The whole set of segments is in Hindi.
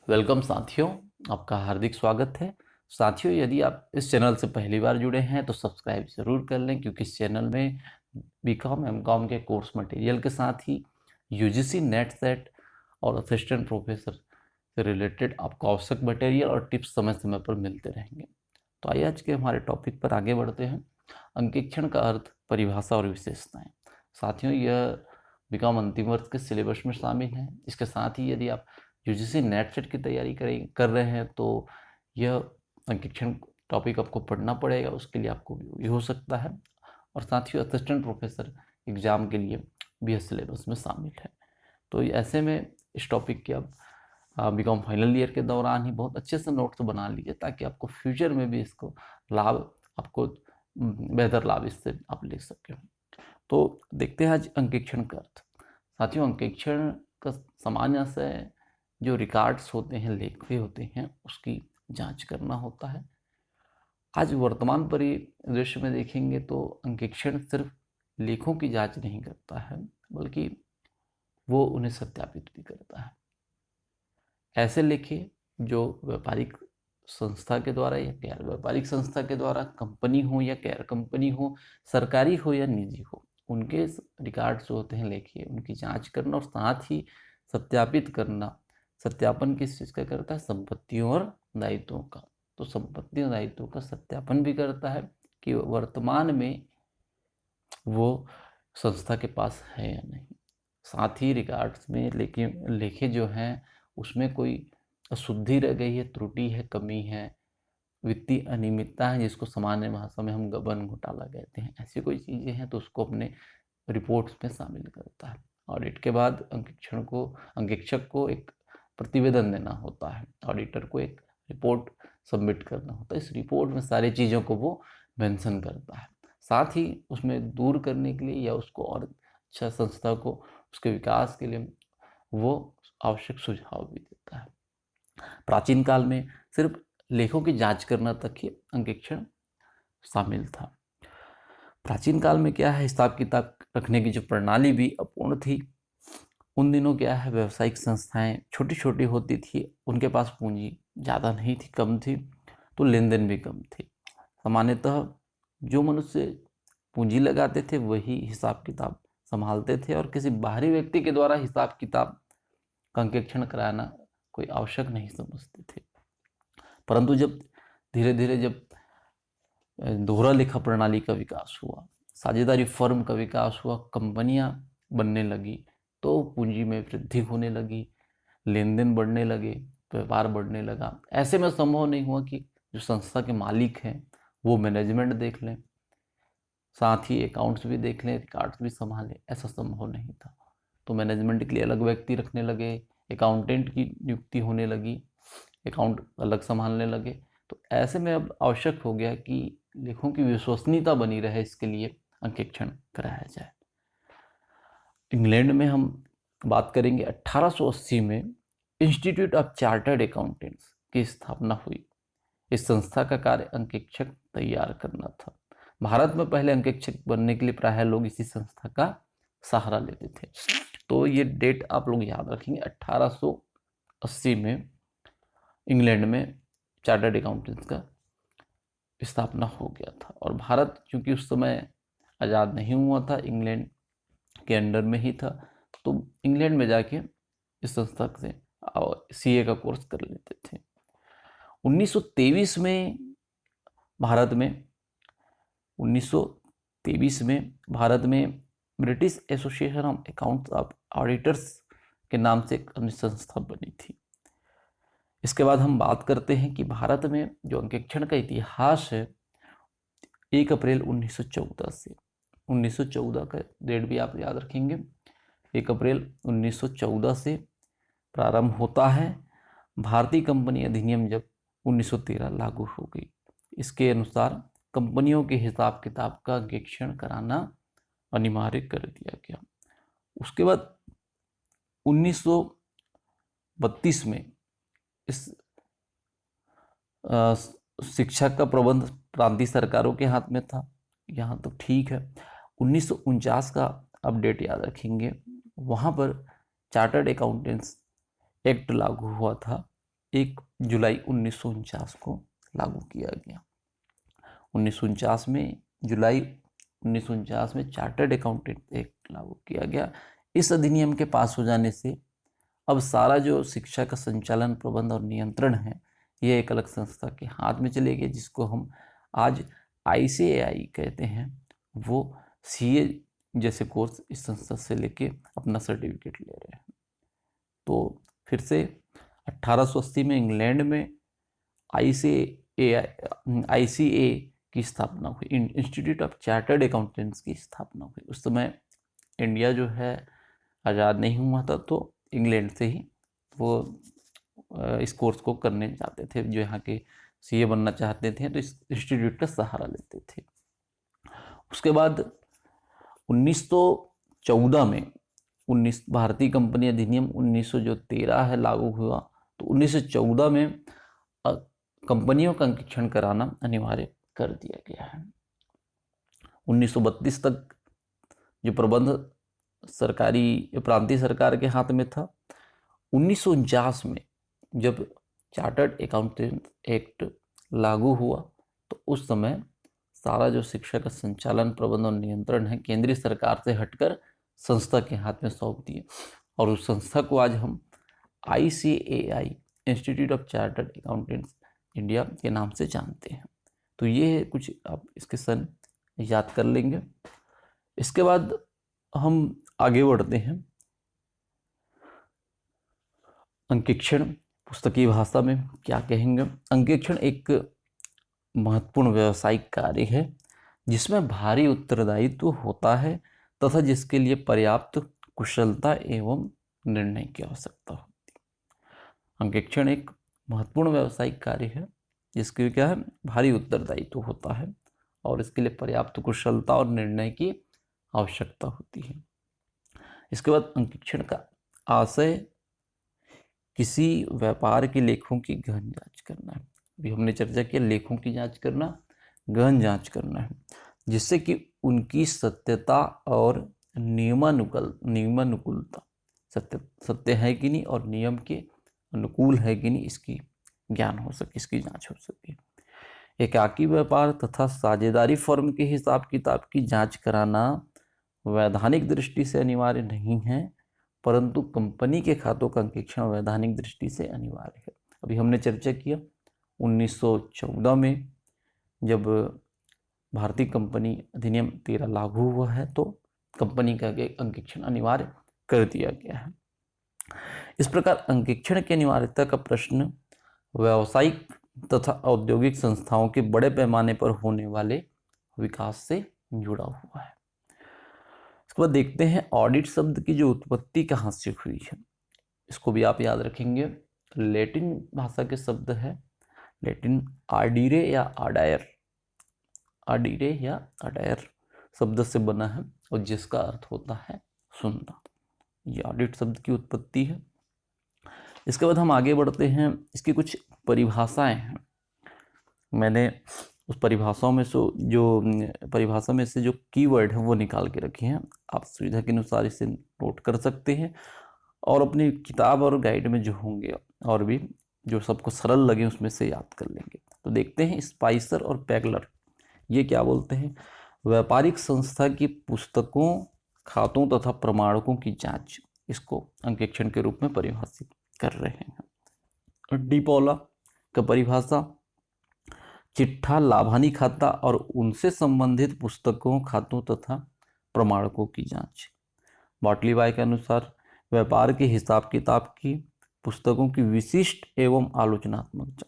वेलकम साथियों, आपका हार्दिक स्वागत है। साथियों, यदि आप इस चैनल से पहली बार जुड़े हैं तो सब्सक्राइब ज़रूर कर लें, क्योंकि इस चैनल में बीकॉम एमकॉम के कोर्स मटेरियल के साथ ही यूजीसी नेट सेट और असिस्टेंट प्रोफेसर से रिलेटेड आपको आवश्यक मटेरियल और टिप्स समय समय पर मिलते रहेंगे। तो आइए आज के हमारे टॉपिक पर आगे बढ़ते हैं। अंकेक्षण का अर्थ, परिभाषा और विशेषताएं। साथियों, यह बीकॉम अंतिम वर्ष के सिलेबस में शामिल है। इसके साथ ही यदि आप यूजीसी नेट सेट की तैयारी कर रहे हैं तो यह अंकेक्षण टॉपिक आपको पढ़ना पड़ेगा, उसके लिए आपको भी हो सकता है। और साथ ही असिस्टेंट प्रोफेसर एग्जाम के लिए भी यह सिलेबस में शामिल है। तो ऐसे में इस टॉपिक के अब बीकॉम फाइनल ईयर के दौरान ही बहुत अच्छे से नोट्स बना लीजिए, ताकि आपको फ्यूचर में भी इसको लाभ आपको बेहतर लाभ इससे आप ले सकें। तो देखते हैं आज अंकेक्षण का अर्थ। साथियों, अंकेक्षण का सामान्य से जो रिकॉर्ड्स होते हैं, लेखे होते हैं, उसकी जांच करना होता है। आज वर्तमान परिदृश्य में देखेंगे तो अंकेक्षण सिर्फ लेखों की जांच नहीं करता है, बल्कि वो उन्हें सत्यापित भी करता है। ऐसे लेखे जो व्यापारिक संस्था के द्वारा या गैर व्यापारिक संस्था के द्वारा, कंपनी हो या गैर कंपनी हो, सरकारी हो या निजी हो, उनके रिकॉर्ड्स जो होते हैं लेखे, उनकी जांच करना और साथ ही सत्यापित करना। सत्यापन किस चीज़ का करता है? संपत्तियों और दायित्वों का। तो संपत्ति और दायित्वों का सत्यापन भी करता है कि वर्तमान में वो संस्था के पास है या नहीं। साथ ही रिकॉर्ड्स में लेखे जो हैं उसमें कोई अशुद्धि रह गई है, त्रुटि है, कमी है, वित्तीय अनियमितता है, जिसको सामान्य भाषा में हम गबन घोटाला कहते हैं, ऐसी कोई चीज़ें हैं तो उसको अपने रिपोर्ट्स में शामिल करता है। ऑडिट के बाद अंकेक्षक को एक प्रतिवेदन देना होता है, ऑडिटर को एक रिपोर्ट सबमिट करना होता है। इस रिपोर्ट में सारी चीज़ों को वो मेंशन करता है। साथ ही उसमें दूर करने के लिए या उसको और अच्छा संस्था को उसके विकास के लिए वो आवश्यक सुझाव भी देता है। प्राचीन काल में सिर्फ लेखों की जांच करना तक ही अंकेक्षण शामिल था। प्राचीन काल में क्या है, हिसाब किताब रखने की जो प्रणाली भी अपूर्ण थी। उन दिनों क्या है, व्यावसायिक संस्थाएं छोटी छोटी होती थी, उनके पास पूंजी ज़्यादा नहीं थी, कम थी, तो लेन देन भी कम थी। सामान्यतः जो मनुष्य पूंजी लगाते थे वही हिसाब किताब संभालते थे, और किसी बाहरी व्यक्ति के द्वारा हिसाब किताब का अंकेक्षण कराना कोई आवश्यक नहीं समझते थे। परंतु जब धीरे धीरे जब दोहरा लेखा प्रणाली का विकास हुआ, साझेदारी फर्म का विकास हुआ, कंपनियां बनने लगी, तो पूंजी में वृद्धि होने लगी, लेन देन बढ़ने लगे, व्यापार बढ़ने लगा। ऐसे में संभव नहीं हुआ कि जो संस्था के मालिक हैं वो मैनेजमेंट देख लें, साथ ही अकाउंट्स भी देख लें, रिकॉर्ड्स भी संभालें। ऐसा संभव नहीं था। तो मैनेजमेंट के लिए अलग व्यक्ति रखने लगे, अकाउंटेंट की नियुक्ति होने लगी, अकाउंट अलग संभालने लगे। तो ऐसे में अब आवश्यक हो गया कि लेखों की विश्वसनीयता बनी रहे, इसके लिए अंकेक्षण कराया जाए। इंग्लैंड में हम बात करेंगे, 1880 में इंस्टीट्यूट ऑफ चार्टर्ड अकाउंटेंट्स की स्थापना हुई। इस संस्था का कार्य अंकेक्षक तैयार करना था। भारत में पहले अंकेक्षक बनने के लिए प्रायः लोग इसी संस्था का सहारा लेते थे। तो ये डेट आप लोग याद रखेंगे, 1880 में इंग्लैंड में चार्टर्ड अकाउंटेंट्स का स्थापना हो गया था। और भारत चूंकि उस समय आज़ाद नहीं हुआ था, इंग्लैंड के अंडर में ही था, तो इंग्लैंड में जाके इस संस्था से सीए का कोर्स कर लेते थे। 1923 में भारत में 1923 में भारत में British association of accounts of auditors के नाम से एक अन्य संस्था बनी थी। इसके बाद हम बात करते हैं कि भारत में जो अंकेक्षण का इतिहास है, 1 अप्रैल 1914 से 1914 का डेट भी आप याद रखेंगे। 1 अप्रैल 1914 से प्रारंभ होता है। भारतीय कंपनी अधिनियम जब 1913 लागू हो गई, इसके अनुसार कंपनियों के हिसाब किताब का अंकेक्षण कराना अनिवार्य कर दिया गया। उसके बाद 1932 में इस शिक्षा का प्रबंध प्रांतीय सरकारों के हाथ में था। यहाँ तो ठीक है। 1949 का अपडेट याद रखेंगे, वहाँ पर चार्टर्ड अकाउंटेंट्स एक्ट लागू हुआ था। 1 जुलाई 1949 को लागू किया गया। 1949 में जुलाई 1949 में चार्टर्ड अकाउंटेंट एक्ट लागू किया गया। इस अधिनियम के पास हो जाने से अब सारा जो शिक्षा का संचालन, प्रबंध और नियंत्रण है, ये एक अलग संस्था के हाथ में चले गए, जिसको हम आज ICAI कहते हैं। वो CA जैसे कोर्स इस संस्था से लेके अपना सर्टिफिकेट ले रहे हैं। तो फिर से 1880 में इंग्लैंड में ICA की स्थापना हुई, इंस्टीट्यूट ऑफ चार्टर्ड अकाउंटेंट्स की स्थापना हुई। उस समय इंडिया जो है आज़ाद नहीं हुआ था, तो इंग्लैंड से ही वो इस कोर्स को करने जाते थे। जो यहाँ के CA बनना चाहते थे तो इस इंस्टीट्यूट का सहारा लेते थे। उसके बाद 1914 में भारतीय कंपनी अधिनियम 1913 है लागू हुआ। तो 1914 में कंपनियों का अंकेक्षण कराना अनिवार्य कर दिया गया है। 1932 तक जो प्रबंध सरकारी प्रांतीय सरकार के हाथ में था। 1949 में जब चार्टर्ड अकाउंटेंट एक्ट लागू हुआ तो उस समय सारा जो शिक्षा का संचालन, प्रबंध और नियंत्रण है, केंद्रीय सरकार से हटकर संस्था के हाथ में सौंप दिए, और उस संस्था को आज हम ICAI, institute of chartered accountants India के नाम से जानते हैं। तो ये कुछ आप इसके सन याद कर लेंगे। इसके बाद हम आगे बढ़ते हैं। अंकेक्षण पुस्तकीय भाषा में क्या कहेंगे? अंकेक्षण एक महत्वपूर्ण व्यावसायिक कार्य है जिसमें भारी उत्तरदायित्व होता है तथा जिसके लिए पर्याप्त कुशलता एवं निर्णय की आवश्यकता होती है। अंकेक्षण एक महत्वपूर्ण व्यावसायिक कार्य है जिसके लिए क्या है, भारी उत्तरदायित्व होता है और इसके लिए पर्याप्त कुशलता और निर्णय की आवश्यकता होती है। इसके बाद अंकेक्षण का आशय किसी व्यापार के लेखों की गहन जांच करना है। अभी हमने चर्चा किया, लेखों की जांच करना, गहन जांच करना है, जिससे कि उनकी सत्यता और नियमानुकूलता, सत्य है कि नहीं और नियम के अनुकूल है कि नहीं, इसकी ज्ञान हो सके, इसकी जांच हो सके। एकाकी व्यापार तथा साझेदारी फर्म के हिसाब किताब की जांच कराना वैधानिक दृष्टि से अनिवार्य नहीं है, परंतु कंपनी के खातों का अंकेक्षण वैधानिक दृष्टि से अनिवार्य है। अभी हमने चर्चा किया 1914 में जब भारतीय कंपनी अधिनियम 13 लागू हुआ है तो कंपनी का अंकेक्षण अनिवार्य कर दिया गया है। इस प्रकार अंकेक्षण की अनिवार्यता का प्रश्न व्यावसायिक तथा औद्योगिक संस्थाओं के बड़े पैमाने पर होने वाले विकास से जुड़ा हुआ है। इसके बाद देखते हैं ऑडिट शब्द की जो उत्पत्ति कहाँ से हुई है। इसको भी आप याद रखेंगे। लैटिन भाषा के शब्द है, लैटिन आर्डिरे या आडायर शब्द से बना है और जिसका अर्थ होता है सुनना। ये ऑडिट शब्द की उत्पत्ति है। इसके बाद हम आगे बढ़ते हैं। इसकी कुछ परिभाषाएं हैं। मैंने उस परिभाषाओं में से जो कीवर्ड है वो निकाल के रखे हैं। आप सुविधा के अनुसार इसे नोट कर सकते हैं और अपनी किताब और गाइड में जो होंगे और भी जो सबको सरल लगे उसमें से याद कर लेंगे। तो देखते हैं स्पाइसर और पैगलर ये क्या बोलते हैं। व्यापारिक संस्था की पुस्तकों, खातों तथा प्रमाणकों की जांच, इसको अंकेक्षण के रूप में परिभाषित कर रहे हैं। डिपोला का परिभाषा चिट्ठा, लाभानी खाता और उनसे संबंधित पुस्तकों, खातों तथा प्रमाणकों की जांच। बॉटलीबाई के अनुसार व्यापार के हिसाब किताब की पुस्तकों की विशिष्ट एवं आलोचनात्मक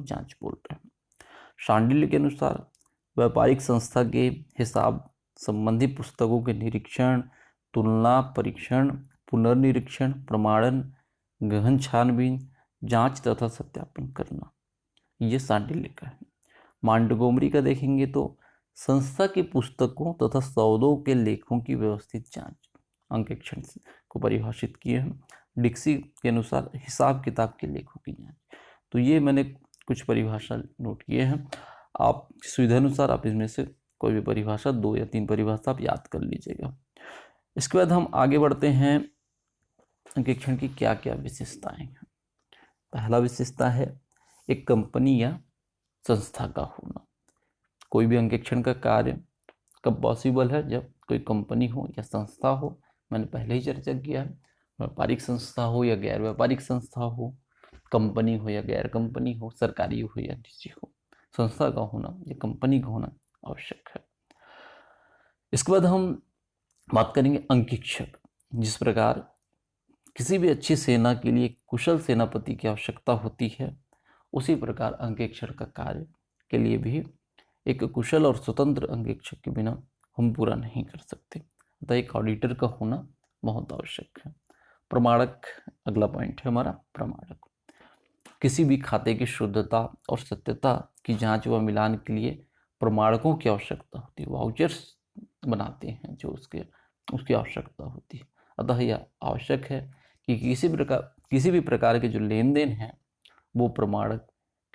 जांच बोल रहे हैं। शांडिल्य के अनुसार व्यापारिक संस्था के हिसाब संबंधी पुस्तकों के निरीक्षण, तुलना, परीक्षण, पुनर्निरीक्षण, प्रमाणन, गहन छानबीन, जांच तथा सत्यापन करना, ये शांडिल्य का है। मांटगोमरी का देखेंगे तो संस्था की पुस्तकों तथा सौदों के लेखों की व्यवस्थित जांच, अंकेक्षण को परिभाषित किए हैं। डिक्सी के अनुसार हिसाब किताब के लेखों की जांच। तो ये मैंने कुछ परिभाषा नोट किए हैं। आप सुविधा अनुसार आप इसमें से कोई भी परिभाषा, 2 या 3 परिभाषा आप याद कर लीजिएगा। इसके बाद हम आगे बढ़ते हैं अंकेक्षण की क्या क्या विशेषताएं हैं। पहला विशेषता है एक कंपनी या संस्था का होना। कोई भी अंकेक्षण का कार्य कब पॉसिबल है, जब कोई कंपनी हो या संस्था हो। मैंने पहले ही चर्चा किया है, व्यापारिक संस्था हो या गैर व्यापारिक संस्था हो, कंपनी हो या गैर कंपनी हो, सरकारी हो या निजी हो, संस्था का होना या कंपनी का होना आवश्यक है। इसके बाद हम बात करेंगे अंकेक्षक। जिस प्रकार किसी भी अच्छी सेना के लिए कुशल सेनापति की आवश्यकता होती है, उसी प्रकार अंकेक्षण का कार्य के लिए भी एक कुशल और स्वतंत्र अंकेक्षक के बिना हम पूरा नहीं कर सकते। अतः एक ऑडिटर का होना बहुत आवश्यक है। प्रमाणक अगला पॉइंट है हमारा, प्रमाणक। किसी भी खाते की शुद्धता और सत्यता की जांच व मिलान के लिए प्रमाणकों की आवश्यकता होती है। वाउचर्स बनाते हैं जो उसकी आवश्यकता होती है। अतः यह आवश्यक है कि किसी भी प्रकार के जो लेन देन हैं वो प्रमाणक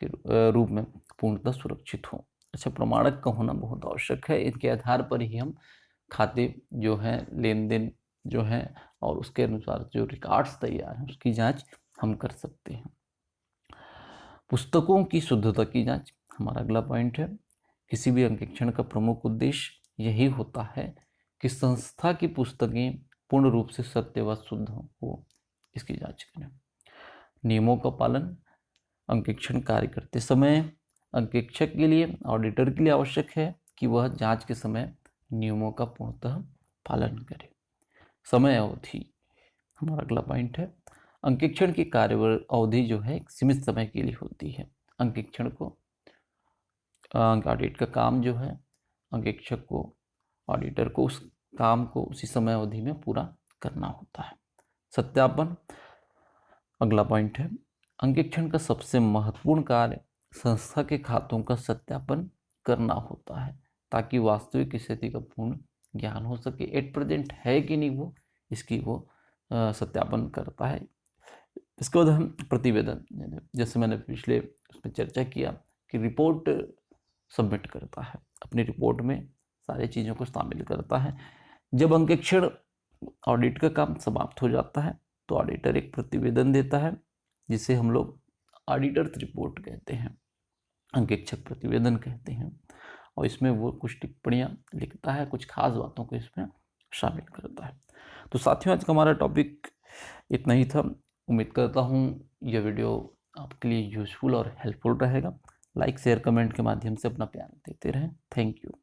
के रूप में पूर्णतः सुरक्षित हो। अच्छा, प्रमाणक का होना बहुत आवश्यक है। इनके आधार पर ही हम खाते जो हैं, लेन देन जो हैं और उसके अनुसार जो रिकॉर्ड्स तैयार हैं उसकी जांच हम कर सकते हैं। पुस्तकों की शुद्धता की जांच हमारा अगला पॉइंट है। किसी भी अंकेक्षण का प्रमुख उद्देश्य यही होता है कि संस्था की पुस्तकें पूर्ण रूप से सत्य व शुद्ध हो, इसकी जांच करें। नियमों का पालन अंकेक्षण कार्य करते समय अंकेक्षक के लिए, ऑडिटर के लिए आवश्यक है कि वह जांच के समय नियमों का पूर्णतः पालन करे। समय अवधि हमारा अगला पॉइंट है। अंकेक्षण की कार्य अवधि जो है सीमित समय के लिए होती है। अंकेक्षण को ऑडिट का काम जो है, अंकेक्षक को, ऑडिटर को उस काम को उसी समय अवधि में पूरा करना होता है। सत्यापन अगला पॉइंट है। अंकेक्षण का सबसे महत्वपूर्ण कार्य संस्था के खातों का सत्यापन करना होता है ताकि वास्तविक स्थिति का पूर्ण ज्ञान हो सके। एट प्रेजेंट है कि नहीं वो, इसकी वो सत्यापन करता है। इसके बाद हम प्रतिवेदन, जैसे मैंने पिछले उसमें चर्चा किया कि रिपोर्ट सबमिट करता है, अपनी रिपोर्ट में सारी चीज़ों को शामिल करता है। जब अंकेक्षण ऑडिट का काम समाप्त हो जाता है तो ऑडिटर एक प्रतिवेदन देता है जिसे हम लोग ऑडिटर्स रिपोर्ट कहते हैं, अंकेक्षक प्रतिवेदन कहते हैं। और इसमें वो कुछ टिप्पणियाँ लिखता है, कुछ खास बातों को इसमें शामिल करता है। तो साथियों, आज का हमारा टॉपिक इतना ही था। उम्मीद करता हूँ यह वीडियो आपके लिए यूजफुल और हेल्पफुल रहेगा। लाइक शेयर कमेंट के माध्यम से अपना प्यार देते रहें। Thank you.